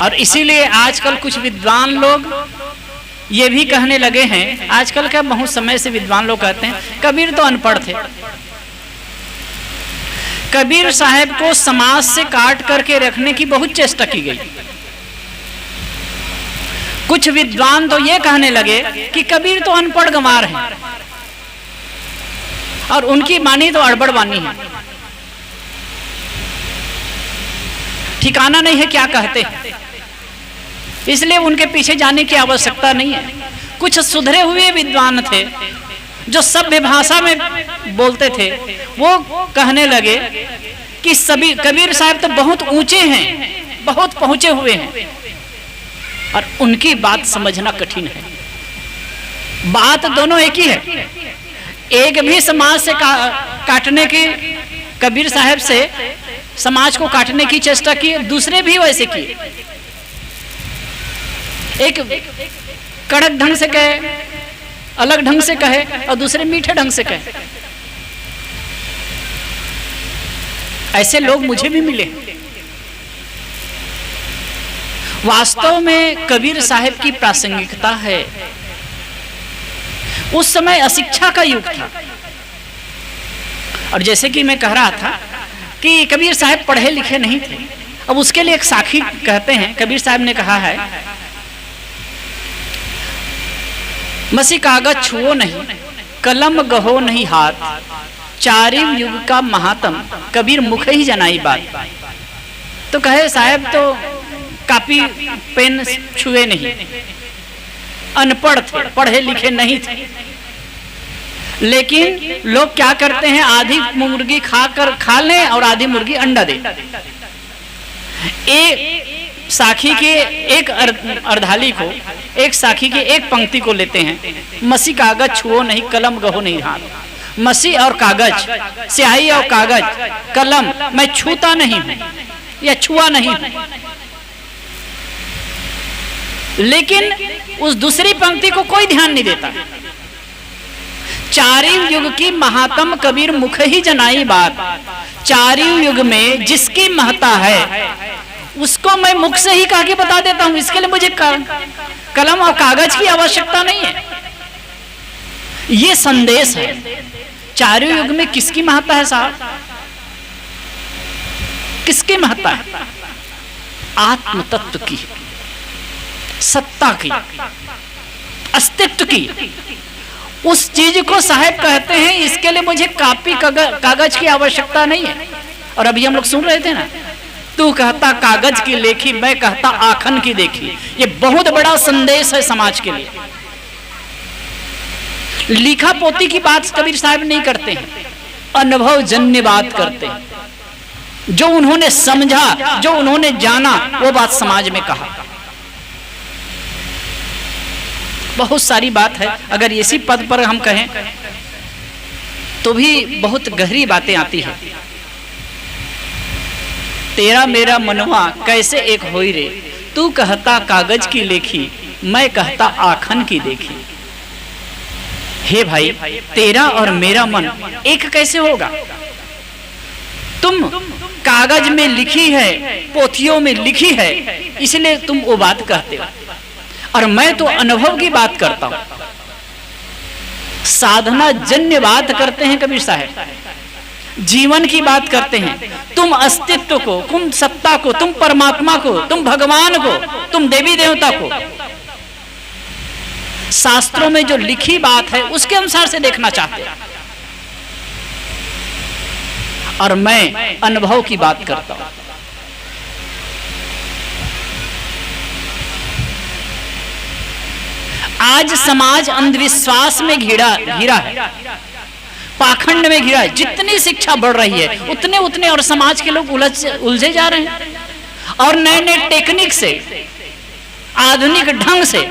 और इसीलिए आजकल कुछ विद्वान लोग ये भी कहने लगे हैं, आजकल क्या बहुत समय से विद्वान लोग कहते हैं कबीर तो अनपढ़ थे। कबीर साहब को समाज से काट करके रखने की बहुत चेष्टा की गई। कुछ विद्वान तो ये कहने लगे कि कबीर तो अनपढ़ गंवार हैं और उनकी वाणी तो अड़बड़ वाणी है, ठिकाना नहीं है क्या कहते हैं, इसलिए उनके पीछे जाने की आवश्यकता नहीं है। कुछ सुधरे हुए विद्वान थे जो सभ्य भाषा में बोलते थे, वो कहने लगे कि सभी कबीर साहब तो बहुत ऊंचे हैं, बहुत पहुंचे हुए हैं और उनकी बात समझना कठिन है। बात दोनों एक ही है। एक भी समाज से काटने की, कबीर साहब से समाज को काटने की चेष्टा की, दूसरे भी वैसे किए। एक कड़क ढंग से कहे, अलग ढंग से कहे और दूसरे मीठे ढंग से कहे। ऐसे लोग मुझे भी मिले। वास्तव में कबीर साहब की प्रासंगिकता है। उस समय अशिक्षा का युग था और जैसे कि मैं कह रहा था कि कबीर साहब पढ़े लिखे नहीं थे। अब उसके लिए एक साखी कहते हैं, कबीर साहब ने कहा है, मसी कागज छुओ नहीं, कलम गहो नहीं हाथ, चारिम युग का महात्म, कबीर मुख ही जनाई बात। तो कहे साहब तो कापी पेन छुए नहीं, अनपढ़ थे, पढ़े लिखे नहीं थे, लेकिन लोग क्या करते हैं, आधी मुर्गी खा लें और आधी मुर्गी अंडा दे। एक साखी के एक अर्धाली को, एक साखी के एक पंक्ति को लेते हैं, मसी कागज छुओ नहीं, कलम गहो नहीं हाथ। मसी और कागज, स्याही और कागज, कलम मैं छूता नहीं हूं या छुआ नहीं हूं, लेकिन उस दूसरी पंक्ति को कोई ध्यान नहीं देता। चारिम युग की महात्म कबीर मुख ही जनाई बात। चारिम युग में जिसकी महत्ता है उसको मैं मुख से ही कह के बता देता हूं। इसके लिए मुझे कलम और कागज की आवश्यकता नहीं है। ये संदेश है। चारिम युग में किसकी महत्ता है साहब? किसकी महत्ता है? आत्म तत्व की, सत्ता की, अस्तित्व की। उस चीज को साहब कहते हैं, इसके लिए मुझे कापी कागज की आवश्यकता नहीं है। और अभी हम लोग सुन रहे थे ना, तू कहता कागज की लेखी, मैं कहता आखन की देखी। ये बहुत बड़ा संदेश है समाज के लिए। लिखा पोती की बात कबीर साहब नहीं करते हैं, अनुभव जन्य बात करते हैं। जो उन्होंने समझा, जो उन्होंने जाना, वो बात समाज में कहा। बहुत सारी बात है, अगर इसी पद पर हम कहें तो भी बहुत गहरी बातें आती है। तेरा मेरा मनवा कैसे एक होई रे, तू कहता कागज की लेखी, मैं कहता आखन की देखी। हे भाई, तेरा और मेरा मन एक कैसे होगा? तुम कागज में लिखी है, पोथियों में लिखी है, इसलिए तुम वो बात कहते हो, और मैं तो अनुभव की बात करता हूं। साधना जन्य बात करते हैं कबीर साहब, जीवन की बात करते हैं। तुम अस्तित्व को, तुम सत्ता को, तुम परमात्मा को, तुम भगवान को, तुम देवी देवता को शास्त्रों में जो लिखी बात है उसके अनुसार से देखना चाहते हैं, और मैं अनुभव की बात करता हूं। आज समाज अंधविश्वास में घिरा है, पाखंड में घिरा है। जितनी शिक्षा बढ़ रही है उतने उतने और समाज के लोग उलझे जा रहे हैं, और नए नए टेक्निक से, आधुनिक ढंग से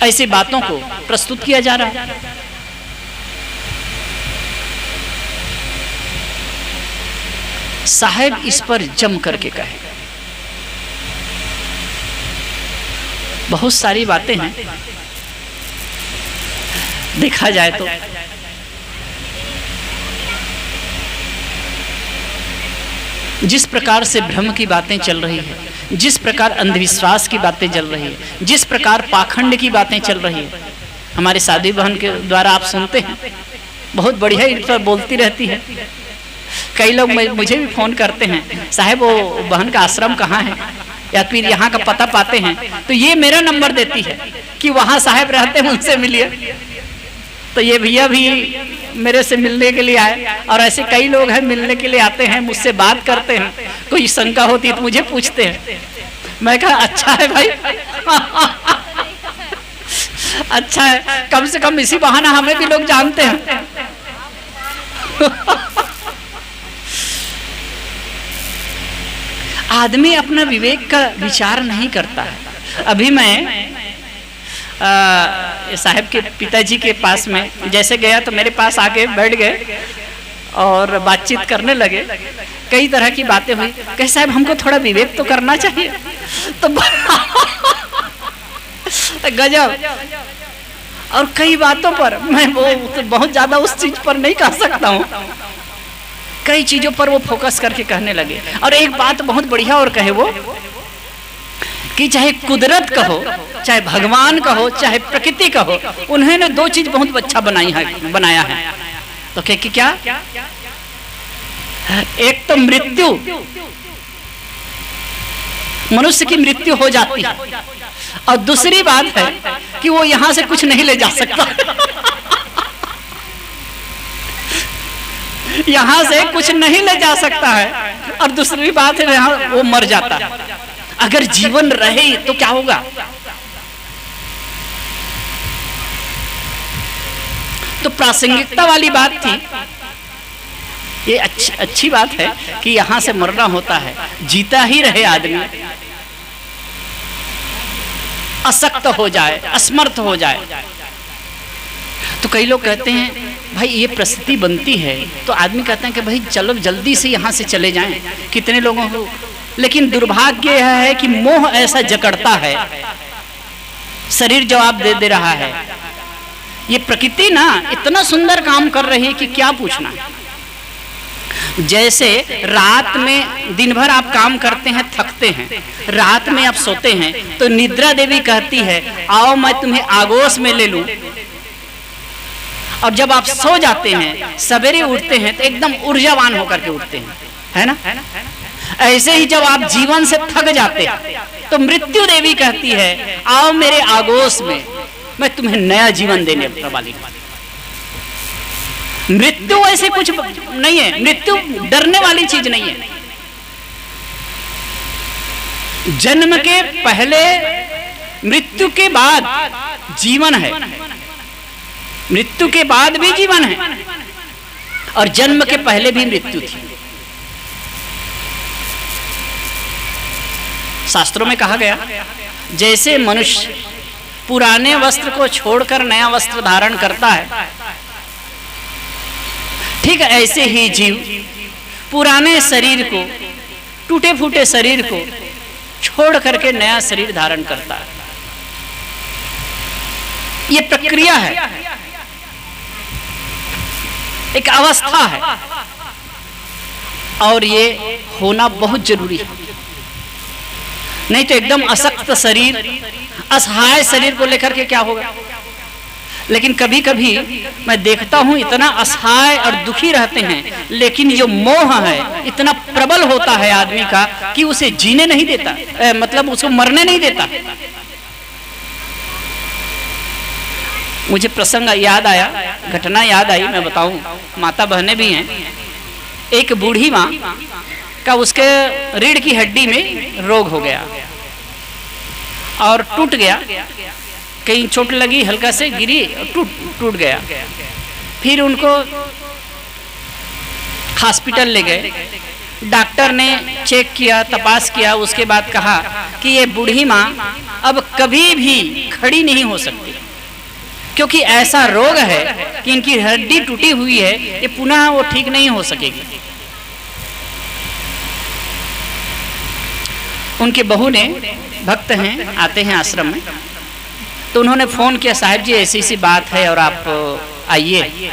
ऐसी बातों को प्रस्तुत किया जा रहा है। साहब इस पर जम करके कहे। बहुत सारी बातें हैं, देखा जाए तो जिस प्रकार से भ्रम की बातें चल रही है, जिस प्रकार अंधविश्वास की बातें चल रही है, जिस प्रकार पाखंड की बातें चल रही है, हमारे साध्वी बहन के द्वारा आप सुनते हैं, बहुत बढ़िया इन पर बोलती रहती है। कई लोग मुझे भी फ़ोन करते हैं, साहब वो बहन का आश्रम कहाँ है, या फिर यहाँ का पता पाते हैं तो ये मेरा नंबर देती है कि वहाँ साहब रहते हैं, उनसे मिलिए। तो ये भैया भी मेरे से मिलने के लिए आए, और ऐसे कई लोग हैं मिलने के लिए आते हैं, मुझसे बात करते हैं, कोई शंका होती है तो मुझे पूछते हैं। मैं कहा अच्छा है भाई अच्छा है, कम से कम इसी बहाना हमें भी लोग जानते हैं आदमी अपना विवेक का विचार नहीं करता है। अभी मैं साहब के पिताजी के पास में जैसे गया तो मेरे पास आके बैठ गए और बातचीत करने लगे। कई तरह की बातें हुई, कहे साहब हमको थोड़ा विवेक तो करना चाहिए। तो गजब। और कई बातों पर मैं वो बहुत ज्यादा उस चीज पर नहीं कह सकता हूँ, कई चीजों पर वो फोकस करके कहने लगे। और एक बात बहुत बढ़िया और कहे वो कि चाहे कुदरत कहो, चाहे भगवान कहो, चाहे प्रकृति कहो, उन्होंने दो चीज बहुत अच्छा बनाया है। तो क्या? एक तो मृत्यु, मनुष्य की मृत्यु हो जाती है, और दूसरी बात है कि वो यहां से कुछ नहीं ले जा सकता यहां से कुछ नहीं ले जा सकता है, और दूसरी बात है यहां वो मर जाता है। अगर जीवन रहे तो क्या होगा? तो प्रासंगिकता वाली बात थी। ये अच्छी बात है कि यहां से मरना होता है, जीता ही रहे आदमी, असक्त हो जाए, असमर्थ हो जाए। तो कई लोग कहते हैं भाई ये परिस्थिति बनती है तो आदमी कहते हैं कि भाई चलो जल्दी से यहाँ से चले जाएं, कितने लोगों को। लेकिन दुर्भाग्य यह है कि मोह ऐसा जकड़ता है, शरीर जवाब दे रहा है। ये प्रकृति ना इतना सुंदर काम कर रही है कि क्या पूछना। जैसे रात में दिन भर आप काम करते हैं, थकते हैं, रात में आप सोते हैं तो निद्रा देवी कहती है आओ मैं तुम्हें आगोश में ले लूं, और जब आप सो जाते हैं सवेरे उठते हैं तो एकदम ऊर्जावान होकर के उठते हैं, है ना? ऐसे ही जब आप जीवन से थक जाते हैं तो मृत्यु देवी कहती है आओ मेरे आगोश में, मैं तुम्हें नया जीवन देने वाली हूं। मृत्यु ऐसे कुछ नहीं है, मृत्यु डरने वाली चीज नहीं है। जन्म के पहले, मृत्यु के बाद जीवन है, मृत्यु के बाद भी जीवन है, और जन्म के पहले भी मृत्यु थी। शास्त्रों में कहा गया जैसे मनुष्य पुराने वस्त्र को छोड़कर नया वस्त्र धारण करता है, ठीक ऐसे ही जीव पुराने शरीर को, टूटे फूटे शरीर को छोड़ करके नया शरीर धारण करता है। ये प्रक्रिया है, एक अवस्था है, और ये होना बहुत जरूरी है। नहीं तो एकदम असक्त शरीर, असहाय शरीर को लेकर के क्या होगा। लेकिन कभी कभी मैं देखता हूं इतना असहाय और दुखी रहते हैं, लेकिन जो मोह है इतना प्रबल होता है आदमी का कि उसे जीने नहीं देता, मतलब उसको मरने नहीं देता। मुझे प्रसंग याद आया, घटना याद आई, मैं बताऊं। माता बहनें भी हैं। एक बूढ़ी माँ का उसके रीढ़ की हड्डी में रोग हो गया और टूट गया, कहीं चोट लगी, हल्का से गिरी और टूट गया। फिर उनको हॉस्पिटल ले गए, डॉक्टर ने चेक किया, तपास किया, उसके बाद कहा कि ये बूढ़ी माँ अब कभी भी खड़ी नहीं हो सकती, क्योंकि ऐसा रोग है कि इनकी हड्डी टूटी हुई है, ये पुनः वो ठीक नहीं हो सकेगी। उनके बहू ने, भक्त हैं, आते हैं आश्रम में, तो उन्होंने फोन किया साहब जी ऐसी सी बात है और आप आइए।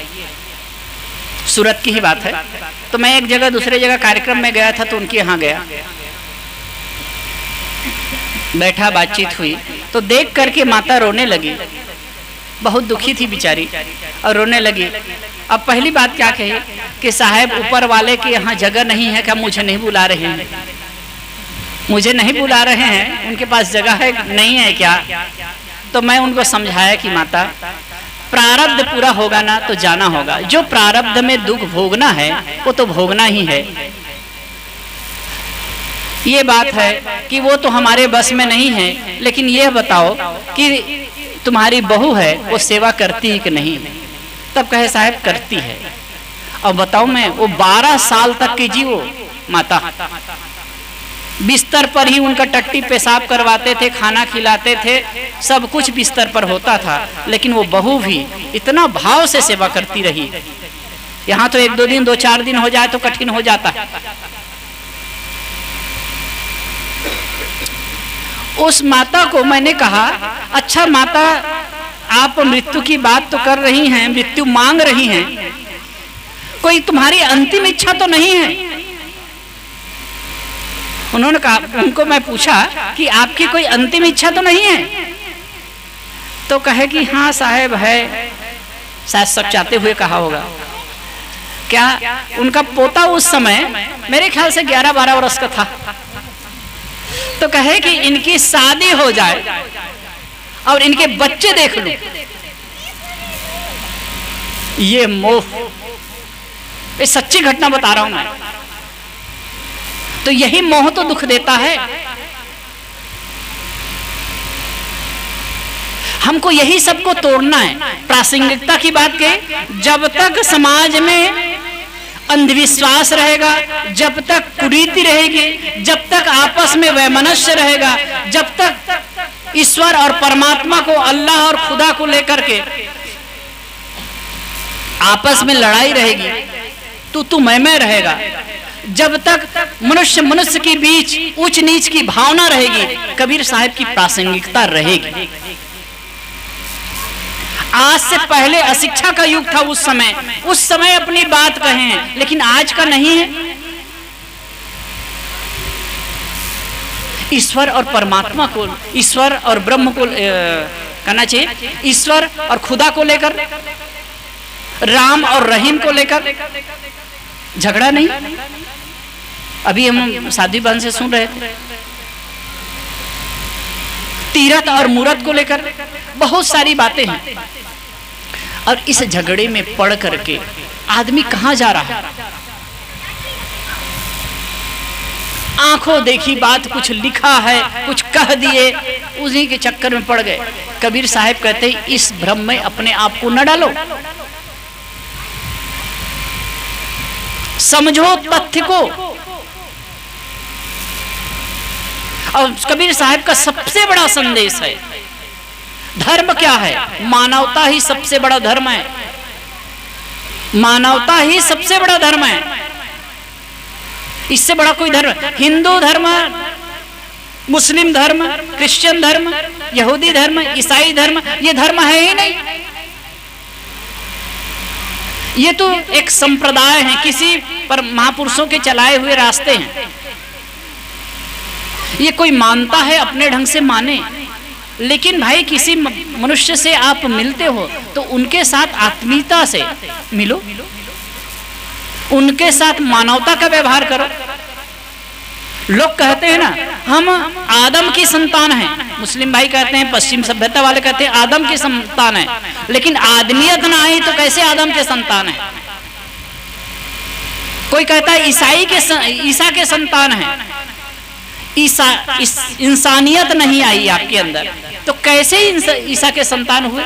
सूरत की ही बात है। तो मैं एक जगह दूसरे जगह कार्यक्रम में गया था, तो उनके यहाँ गया, बैठा, बातचीत हुई, तो देख करके माता रोने लगी, बहुत दुखी थी बेचारी और रोने लगी। अब पहली बात क्या कही कि साहब ऊपर वाले के यहाँ जगह नहीं है क्या, मुझे नहीं बुला रहे हैं, मुझे नहीं बुला रहे हैं, उनके पास जगह है नहीं है क्या? तो मैं उनको समझाया कि माता प्रारब्ध पूरा होगा ना तो जाना होगा, जो प्रारब्ध में दुख भोगना है वो तो भोगना ही है। ये बात है कि वो तो हमारे बस में नहीं है, लेकिन यह बताओ कि तुम्हारी बहू है वो सेवा करती है कि नहीं? तब कहे साहब करती है। और बताओ मैं, वो 12 साल तक की जी वो माता, बिस्तर पर ही उनका टट्टी पेशाब करवाते थे, खाना खिलाते थे, सब कुछ बिस्तर पर होता था, लेकिन वो बहू भी इतना भाव से सेवा करती रही। यहाँ तो 1-2 दिन 2-4 दिन हो जाए तो कठिन हो जाता है। उस माता को मैंने कहा, अच्छा माता आप मृत्यु की बात तो कर रही हैं, मृत्यु मांग रही हैं, कोई तुम्हारी अंतिम इच्छा तो नहीं है? उन्होंने कहा, उनको मैं पूछा कि आपकी कोई अंतिम इच्छा तो नहीं है? तो कहे कि हाँ साहब है, शायद सब चाहते हुए कहा होगा। क्या उनका पोता उस समय मेरे ख्याल से 11-12 वर्ष का था, तो कहे कि इनकी शादी हो जाए और इनके बच्चे देख लो, ये मोह, ये सच्ची घटना बता रहा हूं मैं। तो यही मोह तो दुख देता है। हमको यही सबको तोड़ना है। प्रासंगिकता की बात कहें, जब तक समाज में अंधविश्वास रहेगा, जब तक कुरीति रहेगी, जब तक आपस में वैमनस्य रहेगा, जब तक ईश्वर और परमात्मा को, अल्लाह और खुदा को लेकर के आपस में लड़ाई रहेगी, तू मैं रहेगा, जब तक मनुष्य के बीच ऊंच नीच की भावना रहेगी, कबीर साहब की प्रासंगिकता रहेगी। आज से पहले अशिक्षा का युग था, उस समय अपनी बात कहे हैं, लेकिन आज का नहीं है। ईश्वर और परमात्मा को, ईश्वर और ब्रह्म को कहना चाहिए, ईश्वर और खुदा को लेकर, राम और रहीम को लेकर झगड़ा नहीं। अभी हम साध्वी बहन से सुन रहे थे, तीरथ और मूरत को लेकर बहुत सारी बातें हैं। और इस झगड़े में पड़ करके आदमी कहां जा रहा है? आंखों देखी बात, कुछ लिखा है, कुछ कह दिए, उसी के चक्कर में पड़ गए। कबीर साहब कहते हैं, इस भ्रम में अपने आप को न डालो, समझो तथ्य को। और कबीर साहब का सबसे बड़ा संदेश है, धर्म क्या है? मानवता ही सबसे बड़ा धर्म है। मानवता ही सबसे बड़ा धर्म है, इससे बड़ा कोई धर्म, हिंदू धर्म, मुस्लिम धर्म, क्रिश्चियन धर्म, यहूदी धर्म, ईसाई धर्म, ये धर्म है ही नहीं। ये तो एक संप्रदाय है, किसी पर महापुरुषों के चलाए हुए रास्ते हैं। ये कोई मानता है अपने ढंग से माने, लेकिन भाई किसी मनुष्य से आप मिलते हो तो उनके साथ आत्मीयता से मिलो, उनके साथ मानवता का व्यवहार करो। लोग कहते हैं ना, हम आदम की संतान हैं, मुस्लिम भाई कहते हैं, पश्चिम सभ्यता वाले कहते हैं आदम की संतान है, लेकिन आदमियत ना आई तो कैसे आदम के संतान है? कोई कहता है ईसा के संतान है, इंसानियत नहीं आई आपके अंदर, तो कैसे ईसा के संतान हुए?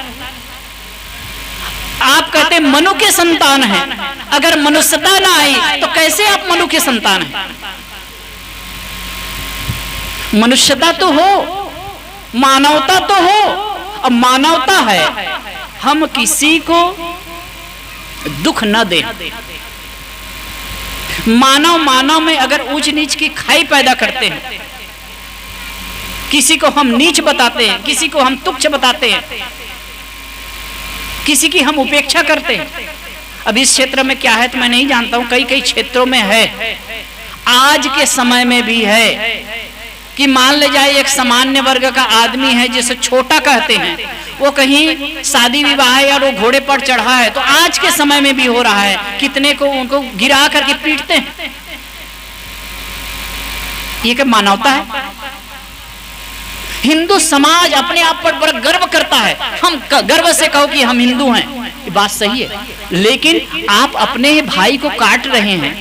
आप कहते हैं मनु के संतान हैं, अगर मनुष्यता ना आई तो कैसे आप मनु के संतान हैं? मनुष्यता तो हो, मानवता तो हो। अब मानवता है, हम किसी को दुख न दें। मानव में अगर ऊंच नीच की खाई पैदा करते हैं, किसी को हम नीच बताते हैं, किसी को हम तुच्छ बताते हैं, किसी की हम उपेक्षा करते हैं, अब इस क्षेत्र में क्या है तो मैं नहीं जानता हूं, कई कई क्षेत्रों में है, आज के समय में भी है कि मान ले जाए एक सामान्य वर्ग का आदमी है जिसे छोटा कहते हैं, वो कहीं शादी विवाह है या वो घोड़े पर चढ़ा है तो आज के समय में भी हो रहा है, कितने को उनको गिरा करके पीटते हैं। ये क्या मानवता है? हिंदू समाज अपने आप पर बड़ा गर्व करता है, हम गर्व से कहो कि हम हिंदू हैं, ये बात सही है, लेकिन आप अपने ही भाई को काट रहे हैं,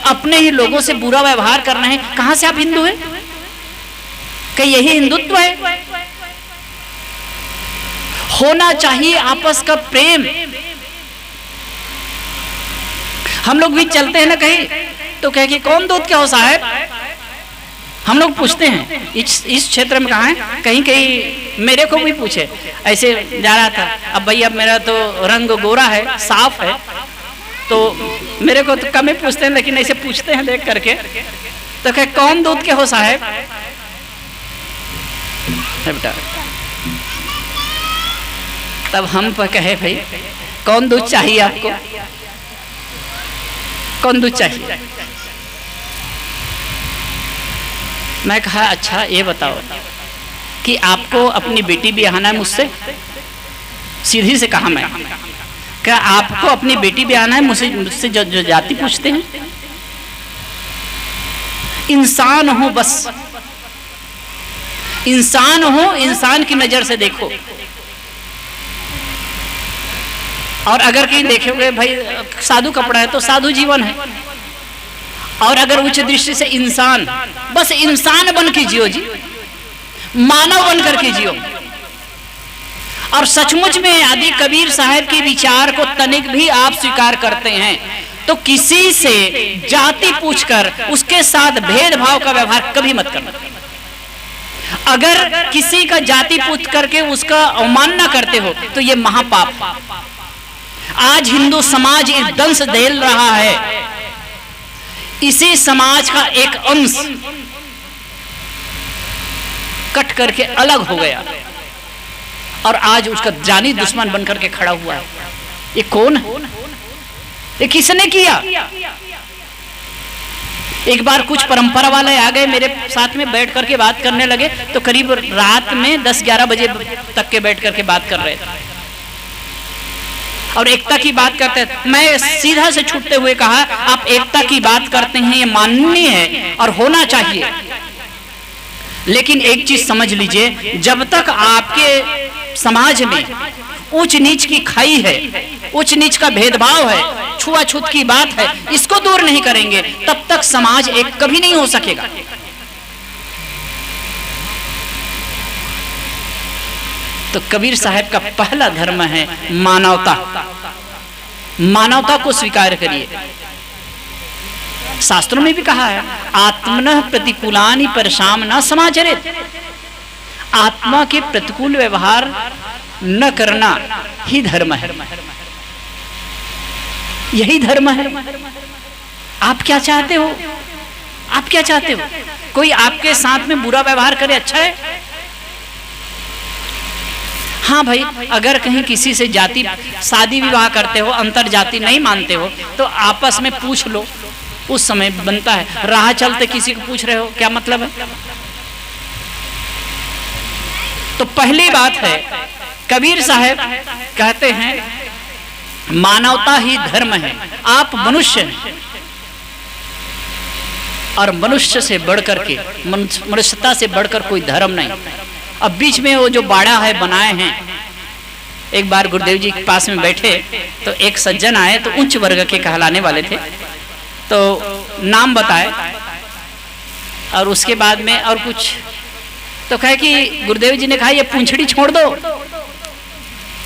अपने ही लोगों से बुरा व्यवहार कर रहे हैं, कहां से आप हिंदू हैं? क्या यही हिंदुत्व है? होना चाहिए आपस का प्रेम। हम लोग भी चलते हैं ना कहीं तो कहे कि कौन दूध क्या हो साहब, हम लोग पूछते हैं इस क्षेत्र में कहाँ है, कहीं कहीं मेरे को भी पूछे, ऐसे जा रहा था, अब भैया मेरा तो रंग गोरा है, साफ है, तो मेरे को तो कम ही पूछते हैं, लेकिन ऐसे पूछते हैं देख करके, तो कहे कौन दूध के हो साहब, बेटा तब हम कहे भाई कौन दूध चाहिए आपको, कौन दूध चाहिए? मैं कहा अच्छा ये बताओ कि आपको अपनी बेटी ब्याहना है मुझसे? सीधी से कहा मैं, क्या आपको अपनी बेटी ब्याहना है मुझसे जो जाति पूछते हैं? इंसान हो, बस इंसान हो, इंसान की नजर से देखो। और अगर कहीं देखोगे भाई साधु कपड़ा है तो साधु जीवन है, और अगर उच्च दृष्टि से इंसान, बस इंसान बन के जियो जी, मानव बन करके जियो। और सचमुच में यदि कबीर साहब के विचार को तनिक भी आप स्वीकार करते हैं तो किसी से जाति पूछकर उसके साथ भेदभाव का व्यवहार कभी मत करना। अगर किसी का जाति पूछ करके उसका अवमानना करते हो तो यह महापाप। आज हिंदू समाज इस दंश झेल रहा है, इसी समाज का एक अंश कट करके अलग हो गया और आज उसका जानी दुश्मन बनकर के खड़ा हुआ है। ये कौन है? ये किसने किया? एक बार कुछ परंपरा वाले आ गए मेरे साथ में, बैठ करके बात करने लगे, तो करीब रात में 10-11 बजे तक के बैठ करके बात कर रहे थे और एकता की बात करते हैं। मैं सीधा से छूटते हुए कहा आप एकता की बात करते हैं, ये माननीय है और होना चाहिए, लेकिन एक चीज समझ लीजिए, जब तक आपके समाज में ऊंच नीच की खाई है, ऊंच नीच का भेदभाव है, छुआछूत की बात है, इसको दूर नहीं करेंगे तब तक समाज एक कभी नहीं हो सकेगा। तो कबीर साहब का पहला धर्म है मानवता। मानवता को स्वीकार करिए। शास्त्रों में भी कहा है आत्मनः प्रतिकूलानि परशाम न समाचरेत्। आत्मा के प्रतिकूल व्यवहार न करना ही धर्म है, यही धर्म है। आप क्या चाहते हो? आप क्या चाहते हो? कोई आपके साथ में बुरा व्यवहार करे अच्छा है? हाँ भाई, अगर कहीं किसी से जाति शादी विवाह करते हो, अंतर जाति नहीं मानते हो, तो आपस में पूछ लो, उस समय बनता है। राह चलते किसी को पूछ रहे हो, क्या मतलब है? तो पहली बात है, कबीर साहब कहते हैं मानवता ही धर्म है। आप मनुष्य हैं और मनुष्य से बढ़कर के, मनुष्यता से बढ़कर कोई धर्म नहीं। अब बीच में वो जो बाड़ा है बनाए हैं, एक बार गुरुदेव जी के पास में बैठे तो एक सज्जन आए, तो उच्च वर्ग के कहलाने वाले थे, तो नाम बताए और उसके बाद में और कुछ, तो कहे कि गुरुदेव जी ने कहा ये पूंछड़ी छोड़ दो,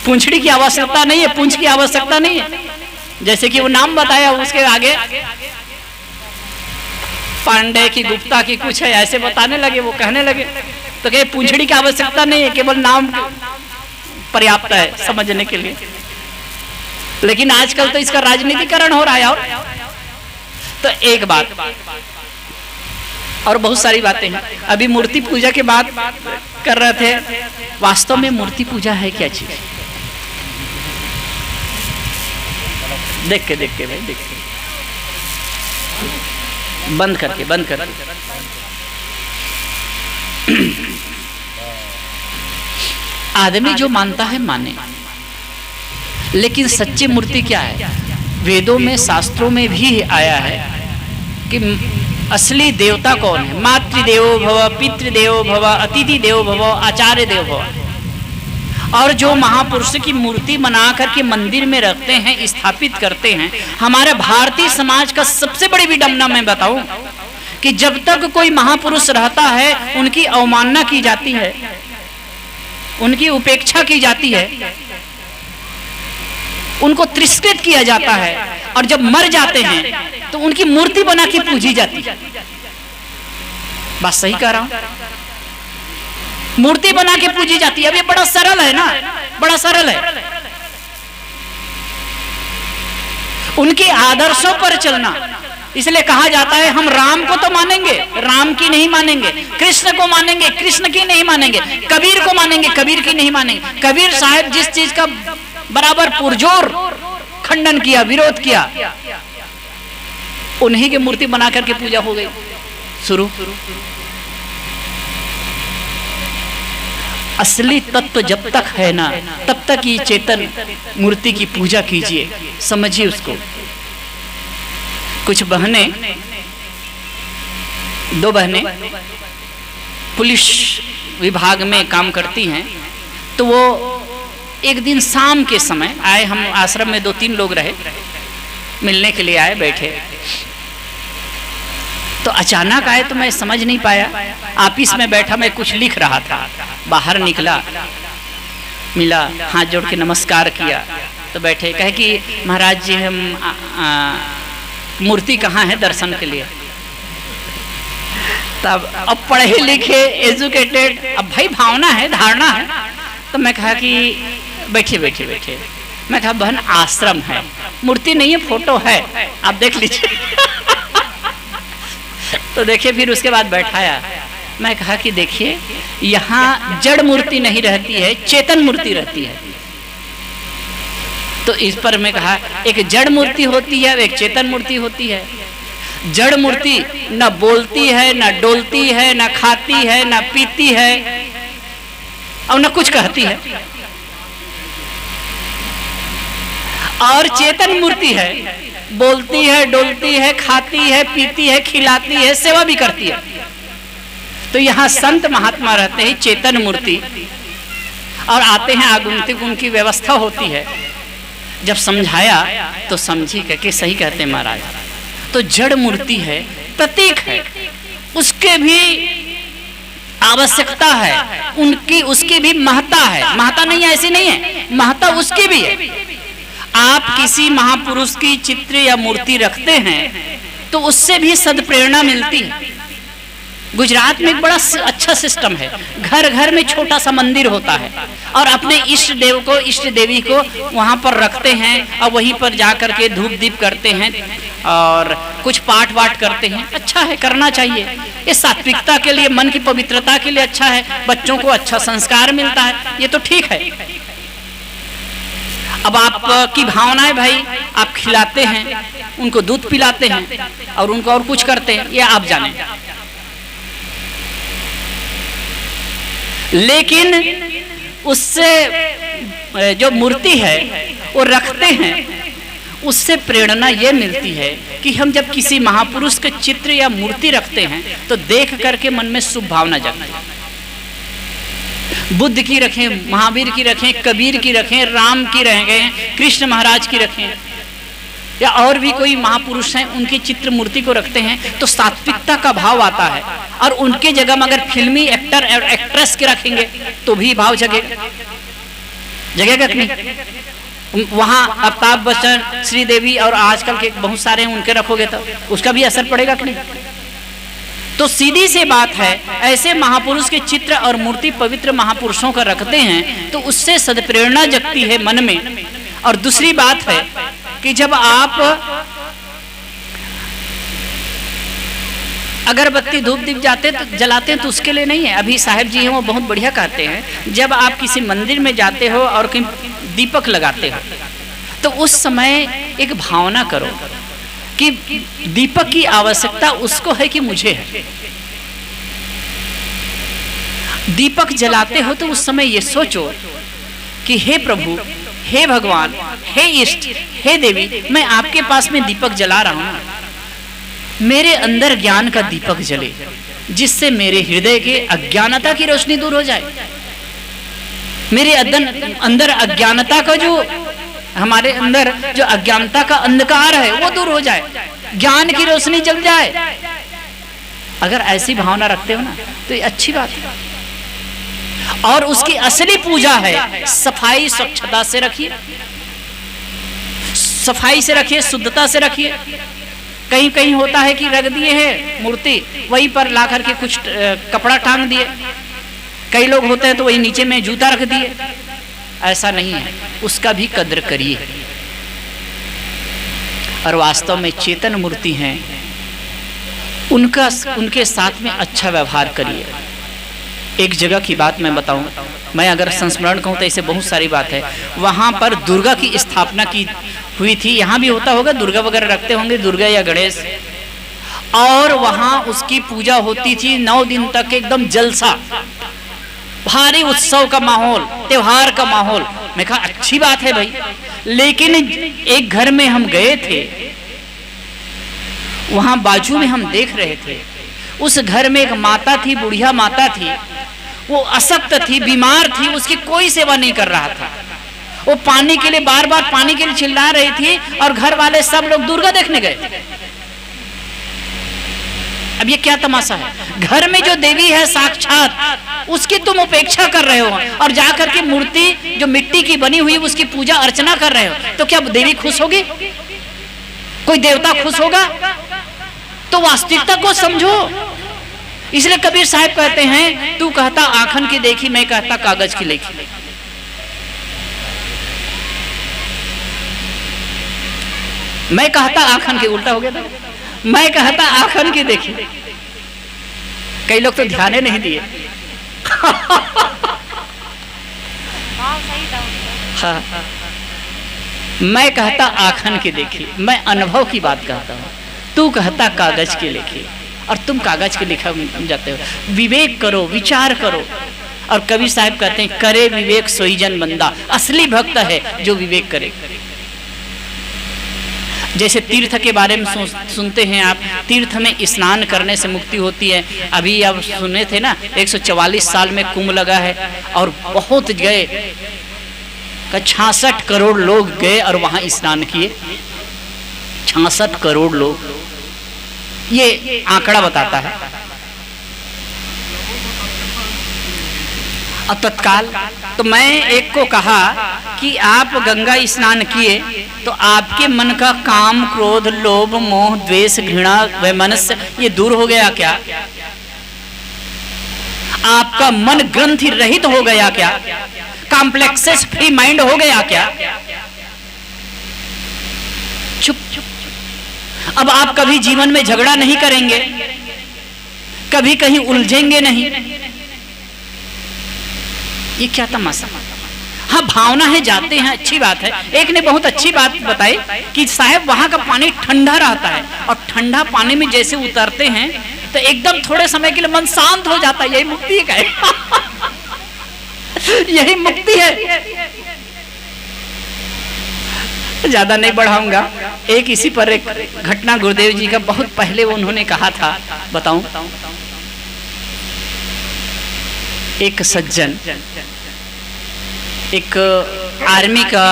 पूंछड़ी की आवश्यकता नहीं है, पूंछ की आवश्यकता नहीं है। जैसे कि वो नाम बताया, उसके आगे पांडे की, गुप्ता की कुछ है, ऐसे बताने लगे, वो कहने लगे, तो कहे पूंछड़ी की आवश्यकता नहीं है, केवल नाम पर्याप्त है समझने के लिए। लेकिन आजकल तो इसका राजनीतिकरण हो रहा है। और तो एक बात और बहुत सारी बातें हैं। अभी मूर्ति पूजा की बात कर रहे थे, वास्तव में मूर्ति पूजा है क्या चीज? देख के भाई, देख के बंद करके आदमी जो मानता है माने, लेकिन सच्ची मूर्ति क्या है? वेदों में, शास्त्रों में भी आया है कि असली देवता कौन है। मातृदेवो भव, पितृदेवो भव, अतिथि देवो भव, आचार्य देवो भव। और जो महापुरुष की मूर्ति बना करके मंदिर में रखते हैं, स्थापित करते हैं, हमारे भारतीय समाज का सबसे बड़ी विडंबना मैं बताऊं कि जब तक कोई महापुरुष रहता है उनकी अवमानना की जाती है, उनकी उपेक्षा की जाती है, उनको तिरस्कृत किया जाता है, और जब मर जाते हैं तो उनकी मूर्ति बना के पूजी जाती है। बात सही कह रहा हूं? मूर्ति बना के पूजी जाती है। अब ये बड़ा सरल है ना, बड़ा सरल है। उनके आदर्शों पर चलना, इसलिए कहा जाता है हम राम को तो मानेंगे, राम की नहीं मानेंगे, कृष्ण को मानेंगे, कृष्ण की नहीं मानेंगे, कबीर को मानेंगे, कबीर की नहीं मानेंगे। कबीर साहब जिस चीज का बराबर पुरजोर खंडन किया, विरोध किया, उन्हीं की मूर्ति बना करके पूजा हो गई शुरू। असली तत्व जब तक है ना, तब तक ये चेतन मूर्ति की पूजा कीजिए, समझिए उसको। कुछ बहनें, 2 बहनें पुलिस विभाग में काम करती हैं, तो वो एक दिन शाम के समय आए, हम आश्रम में 2-3 लोग रहे, मिलने के लिए आए, बैठे, तो अचानक आए तो मैं समझ नहीं पाया। ऑफिस में बैठा मैं कुछ लिख रहा था, बाहर निकला, मिला, हाथ जोड़ के नमस्कार किया, तो बैठे, कहे कि महाराज जी हम मूर्ति कहाँ है दर्शन के लिए। तब अब पढ़े लिखे एजुकेटेड, अब भाई भावना है, धारणा है, तो मैं कहा कि बैठिए बैठिए बैठिए। मैं कहा बहन आश्रम है, मूर्ति नहीं है, फोटो है, आप देख लीजिए। तो देखिए, फिर उसके बाद बैठाया। मैं कहा कि देखिए यहाँ जड़ मूर्ति नहीं रहती है, चेतन मूर्ति रहती है। तो इस पर मैं कहा एक जड़ मूर्ति होती है, एक चेतन मूर्ति होती है। जड़ मूर्ति न बोलती है, न डोलती है, न खाती है, न पीती है, और न कुछ कहती है। और चेतन मूर्ति है, बोलती है, डोलती है, खाती है, पीती है, खिलाती है, सेवा भी करती है। तो यहाँ संत महात्मा रहते हैं, चेतन मूर्ति, और आते हैं आगंतुक, उनकी व्यवस्था होती है। जब समझाया तो समझी कि सही कहते हैं महाराज। तो जड़ मूर्ति है, प्रतीक है, उसके भी आवश्यकता है, उनकी उसकी भी महत्ता है। महत्ता नहीं है ऐसी नहीं है, महत्ता उसकी भी है। आप किसी महापुरुष की चित्र या मूर्ति रखते हैं तो उससे भी सद्प्रेरणा मिलती है। गुजरात में एक बड़ा अच्छा सिस्टम है, घर घर में छोटा सा मंदिर होता है, और अपने इष्ट देव को, इष्ट देवी को वहाँ पर रखते हैं, और वहीं पर जा करके धूप दीप करते हैं और कुछ पाठ वाठ करते हैं। अच्छा है, करना चाहिए। ये सात्विकता के लिए, मन की पवित्रता के लिए अच्छा है, बच्चों को अच्छा संस्कार मिलता है, ये तो ठीक है। अब आपकी भावनाएं भाई, आप खिलाते हैं, उनको दूध पिलाते हैं और उनको और कुछ करते हैं, ये आप जाने। लेकिन उससे जो मूर्ति है वो रखते हैं, उससे प्रेरणा ये मिलती है कि हम जब किसी महापुरुष के चित्र या मूर्ति रखते हैं तो देख करके मन में शुभ भावना जगती है। बुद्ध की रखें, महावीर की रखें, कबीर की रखें, राम की रखें, कृष्ण महाराज की रखें, या और भी कोई महापुरुष हैं, उनकी चित्र मूर्ति को रखते हैं तो सात्विकता का भाव आता है। और उनके जगह में अगर फिल्मी एक्टर और एक्ट्रेस के रखेंगे तो भी भाव जगेगा, जगेगा कि नहीं? वहां अमिताभ बच्चन, श्रीदेवी और आजकल के बहुत सारे हैं, उनके रखोगे तो उसका भी असर पड़ेगा कि नहीं? तो सीधी सी बात है, ऐसे महापुरुष के चित्र और मूर्ति पवित्र महापुरुषों का रखते हैं तो उससे सद्प्रेरणा जगती है मन में। और दूसरी बात है कि जब आप अगरबत्ती धूप दीप जलाते हैं तो उसके लिए नहीं है। अभी साहिब जी हैं, वो बहुत बढ़िया कहते हैं, जब आप किसी मंदिर में जाते हो और कहीं दीपक लगाते हो तो उस समय एक भावना करो कि दीपक की आवश्यकता उसको है कि मुझे है। दीपक जलाते हो तो उस समय ये सोचो कि हे प्रभु, हे भगवान, हे इष्ट, हे देवी, मैं आपके पास में दीपक जला रहा हूं। मेरे अंदर ज्ञान का दीपक जले, जिससे मेरे हृदय के अज्ञानता की रोशनी दूर हो जाए। मेरे अंदर अज्ञानता का जो, हमारे अंदर जो अज्ञानता का अंधकार है वो दूर हो जाए, ज्ञान की रोशनी जल जाए। अगर ऐसी भावना रखते हो ना तो ये अच्छी बात है। और उसकी असली पूजा है सफाई, स्वच्छता से रखिए, सफाई से रखिए, शुद्धता से रखिए। कहीं कहीं होता है कि रख दिए है मूर्ति, वहीं पर ला करके कुछ कपड़ा टांग दिए। कई लोग होते हैं तो वही नीचे में जूता रख दिए। ऐसा नहीं है, उसका भी कद्र करिए। और वास्तव में चेतन मूर्ति हैं, उनके साथ में अच्छा व्यवहार करिए। एक जगह की बात मैं बताऊं, मैं अगर संस्मरण कहूं तो ऐसे बहुत सारी बात है। वहां पर दुर्गा की स्थापना की हुई थी। यहाँ भी होता होगा, दुर्गा वगैरह रखते होंगे, दुर्गा या गणेश। और वहां उसकी पूजा होती थी 9 दिन तक, एकदम जलसा, भारी उत्सव का माहौल, त्योहार का माहौल। मैं कहा अच्छी बात है भाई। लेकिन एक घर में हम गए थे, वहां बाजू में हम देख रहे थे, उस घर में एक माता थी, बुढ़िया माता थी, वो अशक्त थी, बीमार थी, उसकी कोई सेवा नहीं कर रहा था। वो पानी के लिए बार बार पानी के लिए चिल्ला रही थी और घर वाले सब लोग दुर्गा देखने गए। अब ये क्या तमाशा है? घर में जो देवी है साक्षात, उसकी तुम उपेक्षा कर रहे हो और जाकर के मूर्ति जो मिट्टी की बनी हुई उसकी पूजा अर्चना कर रहे हो, तो क्या देवी खुश होगी? कोई देवता खुश होगा? तो वास्तविकता को समझो। इसलिए कबीर साहब कहते हैं, तू कहता आखन की देखी, मैं कहता कागज की लिखी। मैं कहता आखन की, उल्टा हो गया था, मैं कहता आखन की देखी। कई लोग तो ध्यान नहीं दिए। हाँ, मैं कहता आखन की देखी, मैं अनुभव की बात कहता हूं। तू कहता कागज की लिखी, और तुम कागज के लिखा जाते हो। विवेक करो, विचार करो। और कबीर साहब कहते हैं, करे विवेक सोई जन बंदा। असली भक्त है जो विवेक करे। जैसे तीर्थ के बारे में सुनते हैं आप, तीर्थ में स्नान करने से मुक्ति होती है। अभी आप सुने थे ना, 144 साल में कुंभ लगा है और बहुत गए, 66 करोड़ लोग गए और वहां स्नान किए। 66 करोड़ लोग, ये आंकड़ा बताता है। और तत्काल तो मैं एक को कहा कि आप गंगा स्नान किए तो आपके मन का काम, क्रोध, लोभ, मोह, द्वेष, घृणा, वैमनस्य ये दूर हो गया क्या? आपका मन ग्रंथि रहित हो गया क्या? कॉम्प्लेक्सेस फ्री माइंड हो गया क्या? चुप चुप। अब आप कभी जीवन में झगड़ा नहीं करेंगे, कभी कहीं उलझेंगे नहीं। ये क्या तमाशा? हाँ, भावना है, जाते हैं, अच्छी बात है। एक ने बहुत अच्छी बात बताई कि साहब वहां का पानी ठंडा रहता है और ठंडा पानी में जैसे उतरते हैं तो एकदम थोड़े समय के लिए मन शांत हो जाता है। यही मुक्ति है। यही मुक्ति है। ज्यादा नहीं बढ़ाऊंगा। एक इसी पर एक घटना गुरुदेव जी का बहुत पहले उन्होंने कहा था, बताऊं। एक सज्जन, एक आर्मी का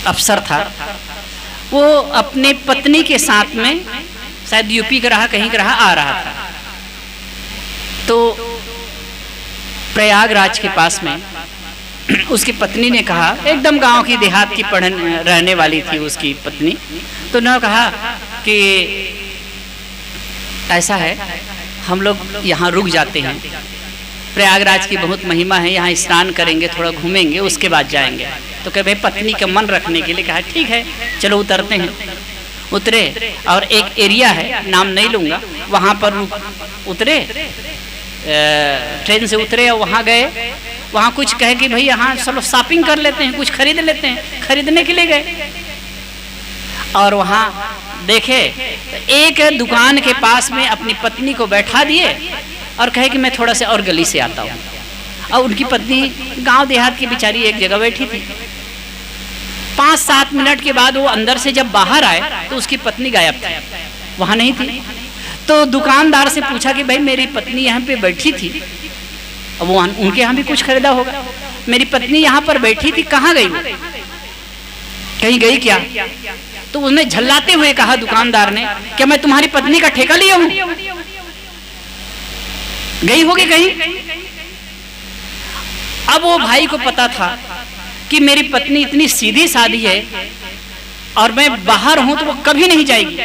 अफसर था, वो अपने पत्नी के साथ में, शायद यूपी का रहा, कहीं का रहा, आ रहा था। तो प्रयागराज के पास में उसकी पत्नी ने कहा, एकदम गांव की देहात की रहने वाली थी उसकी पत्नी, तो उन्होंने कहा कि ऐसा है, हम लोग यहाँ रुक जाते हैं, प्रयागराज की बहुत महिमा है, यहाँ स्नान करेंगे, थोड़ा घूमेंगे, उसके बाद जाएंगे। तो कहे भाई पत्नी का मन रखने के लिए कहा ठीक है चलो उतरते हैं। उतरे और एक एरिया है, नाम नहीं लूँगा, वहाँ पर उतरे, ट्रेन से उतरे और वहाँ गए। वहाँ कुछ कहे कि भाई यहाँ चलो शॉपिंग कर लेते हैं, कुछ खरीद लेते हैं, खरीदने के लिए गए और वहाँ देखे एक दुकान के पास में अपनी पत्नी को बैठा दिए और कहे कि मैं थोड़ा सा और गली से आता हूँ। और उनकी पत्नी गांव देहात की बेचारी एक जगह बैठी थी। 5-7 मिनट के बाद वो अंदर से जब बाहर आए तो उसकी पत्नी गायब थी, वहाँ नहीं थी। तो दुकानदार से पूछा कि भाई मेरी पत्नी यहाँ पे बैठी थी, अब वो उनके यहाँ भी कुछ खरीदा होगा, मेरी पत्नी यहाँ पर बैठी थी, कहाँ गई वो, कहीं गई क्या? तो उसने झल्लाते हुए कहा दुकानदार ने, क्या मैं तुम्हारी पत्नी का ठेका लिया हूं? गई होगी कहीं। अब वो भाई को पता था कि मेरी पत्नी इतनी सीधी सादी है और मैं बाहर हूं तो वो कभी नहीं जाएगी।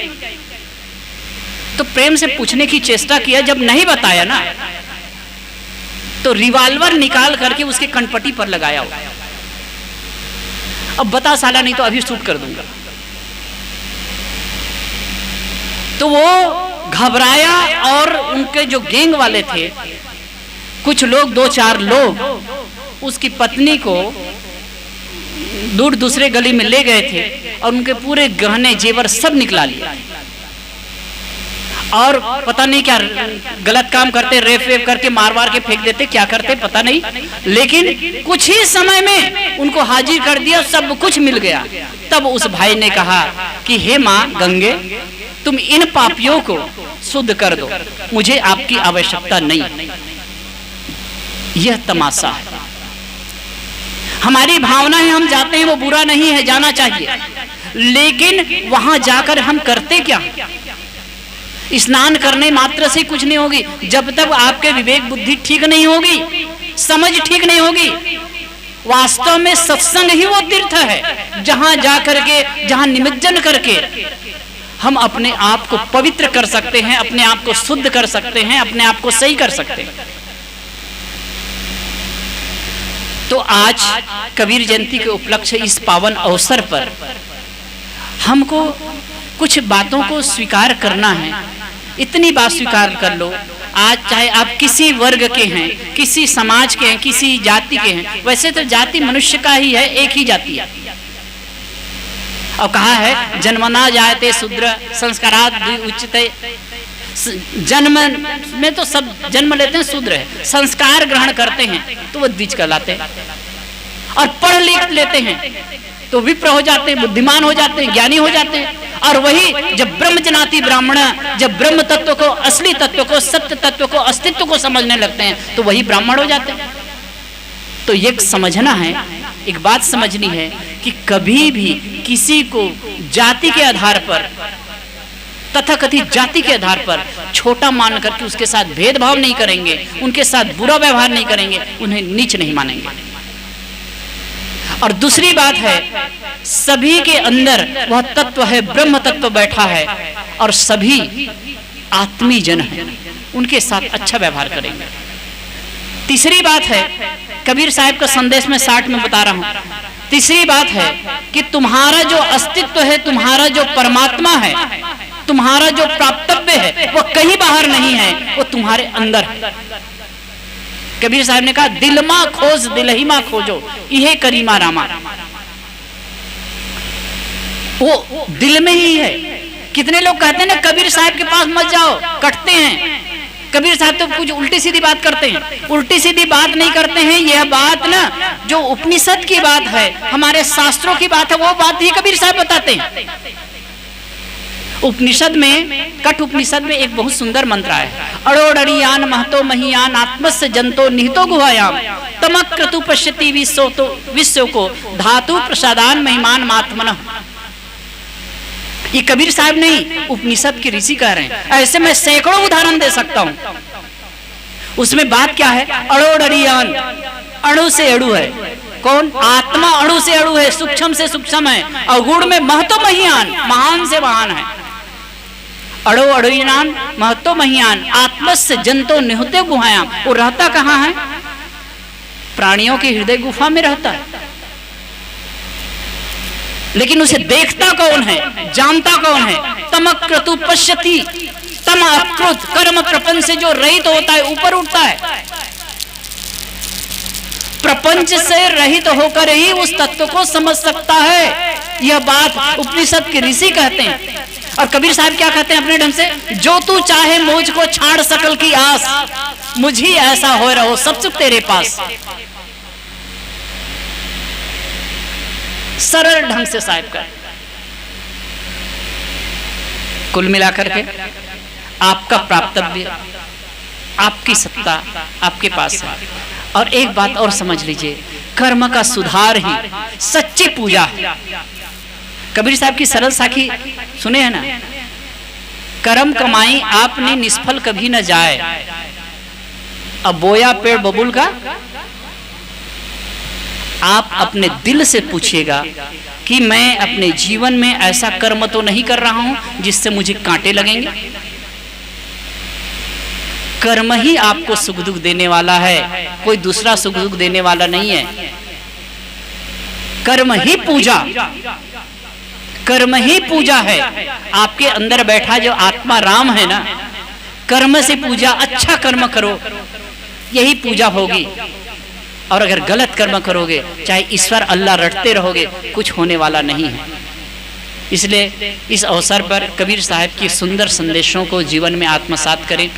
तो प्रेम से पूछने की चेष्टा किया, जब नहीं बताया ना तो रिवॉल्वर निकाल करके उसके कनपट्टी पर लगाया। अब बता साला, नहीं तो अभी शूट कर दूंगा। तो वो घबराया और उनके जो गैंग वाले थे, कुछ लोग 2-4 लोग उसकी पत्नी को दूर दूसरे गली में ले गए थे और उनके पूरे गहने जेवर सब निकला लिया और पता नहीं क्या गलत काम करते, रेप वेप करके मार के फेंक देते, क्या करते पता नहीं, लेकिन कुछ ही समय में उनको हाजिर कर दिया, सब कुछ मिल गया। तब उस भाई ने कहा कि हे माँ गंगे, तुम इन पापियों को शुद्ध कर दो, मुझे आपकी आवश्यकता नहीं। यह तमाशा है, हमारी भावना है, हम जाते हैं वो बुरा नहीं है, जाना चाहिए, लेकिन वहां जाकर हम करते क्या? स्नान करने मात्र से कुछ नहीं होगी, जब तक आपके विवेक बुद्धि ठीक नहीं होगी, समझ ठीक नहीं होगी। वास्तव में सत्संग ही वो तीर्थ है जहां जाकर के, जहां निमज्जन करके हम अपने आप को पवित्र कर सकते हैं, अपने आप को शुद्ध कर सकते हैं, अपने आप को सही कर सकते हैं। तो आज कबीर जयंती के उपलक्ष्य इस पावन अवसर पर हमको कुछ बातों को स्वीकार करना है। इतनी बात स्वीकार कर लो, आज चाहे आप किसी वर्ग के हैं, किसी समाज के हैं, किसी जाति के हैं, वैसे तो जाति मनुष्य का ही है, एक ही जाति है। और कहा है जन्मना जायते शूद्र संस्कारात् उच्यते, जन्म में तो सब जन्म लेते हैं शूद्र है, संस्कार ग्रहण करते हैं तो वो द्विज कहलाते हैं, और पढ़ लिख लेते हैं तो विप्र हो जाते हैं, बुद्धिमान हो जाते हैं, ज्ञानी हो जाते हैं। और वही जब ब्रह्म जनाति ब्राह्मण, जब ब्रह्म तत्व को, असली तत्व को, सत्य तत्व को, अस्तित्व को समझने लगते हैं तो वही ब्राह्मण हो जाते हैं। तो ये समझना है, एक बात समझनी है कि कभी भी किसी को जाति के आधार पर, तथाकथित जाति के आधार पर छोटा मान करके उसके साथ भेदभाव नहीं करेंगे, उनके साथ बुरा व्यवहार नहीं करेंगे, उन्हें नीच नहीं मानेंगे। और दूसरी बात है, सभी के अंदर वह तत्व है, ब्रह्म तत्व बैठा है और सभी आत्मी जन है, उनके साथ अच्छा व्यवहार करेंगे। तीसरी बात है, कबीर साहब का संदेश में 60 में बता रहा हूं। तीसरी बात है कि तुम्हारा जो अस्तित्व है, तुम्हारा जो परमात्मा है, तुम्हारा जो प्राप्तव्य है, वो कहीं बाहर नहीं है, वो तुम्हारे अंदर है। कबीर साहब ने कहा दिल मा खोज दिलही मा खोजो, इहे करीमा रामा। वो दिल में ही है। कितने लोग कहते हैं ना कबीर साहब के पास मत जाओ, कटते हैं। कबीर साहब तो कुछ उल्टी सीधी बात करते हैं। उल्टी सीधी बात नहीं करते हैं, यह बात ना जो उपनिषद की बात है, हमारे शास्त्रों की बात है, वो बात ही कबीर साहब बताते हैं। उपनिषद में, कठ उपनिषद में एक बहुत सुंदर मंत्र है, अड़ोड़ियान महतो महियान आत्मस्य जंतो निहितो गुहायाम तमक क्रतु पश्यति विश्व को धातु प्रसादान महिमान मात्मनः। ये कबीर साहब नहीं, उपनिषद के ऋषि कह रहे हैं। ऐसे मैं सैकड़ों उदाहरण दे सकता हूं। उसमें बात क्या है, अड़ोड़ियान, अणु से अणु है। कौन? आत्मा अणु से अणु है, सूक्ष्म से सूक्ष्म है, और गुण में महतो महियान, महान से महान है। अड़ो अड़ोयान महतो महियान आत्मस्य जंतो निहुते गुहायाम। वो रहता कहाँ है? प्राणियों के हृदय गुफा में रहता है, लेकिन उसे देखता कौन है, जानता कौन है? तमक क्रतु पश्यति, तम अकृत कर्म प्रपंच से जो रहित होता है, ऊपर उठता है। प्रपंच से रहित होकर ही उस तत्व को समझ सकता है। यह बात उपनिषद के ऋषि कहते हैं। और कबीर साहब क्या कहते हैं अपने ढंग से, जो तू चाहे मुझ को छाड़ सकल की आस, मुझी ऐसा हो रहो सब सुख तेरे पास। सरल ढंग से साहब का। कुल मिलाकर के आपका प्राप्तव्य, आपकी सत्ता आपके पास है। और एक बात और समझ लीजिए, कर्म का सुधार ही सच्ची पूजा है। कबीर साहब की सरल साखी सुने हैं ना, कर्म कमाई आपने निष्फल कभी न जाए, अब बोया पेड़ बबूल का। आप अपने दिल से पूछिएगा कि मैं अपने जीवन में ऐसा कर्म तो नहीं कर रहा हूं जिससे मुझे कांटे लगेंगे। कर्म ही आपको सुख दुख देने वाला है, कोई दूसरा सुख दुख देने वाला नहीं है। कर्म ही पूजा, कर्म ही पूजा है। आपके अंदर बैठा जो आत्मा राम है ना, कर्म से पूजा, अच्छा कर्म करो, यही पूजा होगी। और अगर गलत कर्म करोगे, चाहे ईश्वर अल्लाह रटते रहोगे, कुछ होने वाला नहीं है। इसलिए इस अवसर पर कबीर साहब की सुंदर संदेशों को जीवन में आत्मसात करें।